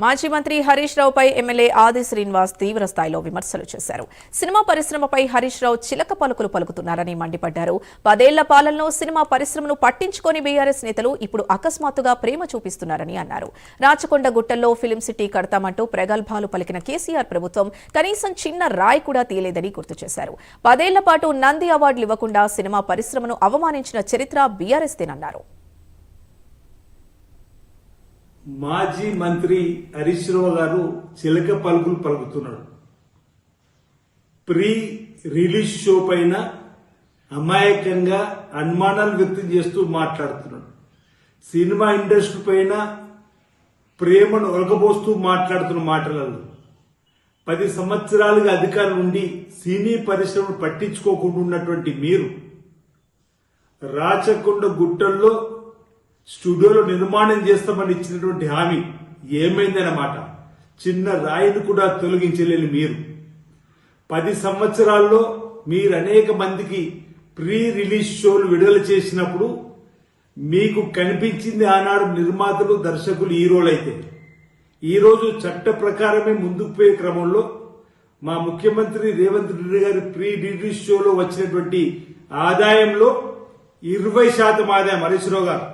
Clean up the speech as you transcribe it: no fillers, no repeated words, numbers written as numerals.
మాజీ మంత్రి హరీష్ రావుపై ఎమ్మెల్యే ఆది శ్రీనివాస్ తీవ్ర స్థాయిలో విమర్శలు చేశారు. సినిమా పరిశ్రమపై హరీష్ రావు చిలక పలుకులు పలుకుతున్నారని మండిపడ్డారు. 10 ఏళ్ల పాలనలో సినిమా పరిశ్రమను పట్టించుకోని బీఆర్ఎస్ నేతలు ఇప్పుడు అకస్మాత్తుగా ప్రేమ చూపిస్తున్నారని అన్నారు. రాచకొండ గుట్టల్లో ఫిలిం సిటీ కడతామంటూ ప్రగల్భాలు పలికిన కేసీఆర్ ప్రభుత్వం కనీసం చిన్న రాయి కూడా తీయలేదని గుర్తు చేశారు. 10 ఏళ్ల పాటు నంది అవార్డులు ఇవ్వకుండా సినిమా పరిశ్రమను అవమానించిన చరిత్ర బీఆర్ఎస్దేనన్నారు. మాజీ మంత్రి హరీష్ రావు గారు చిలక పలుకులు పలుకుతున్నాడు. ప్రీ రిలీజ్ షో పైన అమాయకంగా అనుమానాలు వ్యక్తం చేస్తూ మాట్లాడుతున్నాడు. సినిమా ఇండస్ట్రీ పైన ప్రేమను ఒలకబోస్తూ మాట్లాడుతున్న మాటలలో 10 సంవత్సరాలుగా అధికారం ఉండి సినీ పరిశ్రమను పట్టించుకోకుండా ఉన్నటువంటి మీరు రాచకొండ గుట్టల్లో స్టూడియోలో నిర్మాణం చేస్తామని ఇచ్చినటువంటి హామీ ఏమైందన్నమాట. చిన్న రాయిని కూడా తొలగించలేని మీరు 10 సంవత్సరాల్లో మీరు అనేక మందికి ప్రీ రిలీజ్ షోలు విడుదల చేసినప్పుడు మీకు కనిపించింది ఆనాడు నిర్మాతలు, దర్శకులు, హీరోలైతే ఈరోజు చట్ట ప్రకారమే ముందుకు పోయే క్రమంలో మా ముఖ్యమంత్రి రేవంత్ రెడ్డి గారి ప్రీ రిలీజ్ షోలో వచ్చినటువంటి ఆదాయంలో 20% ఆదాయం హరీష్ రావు గారు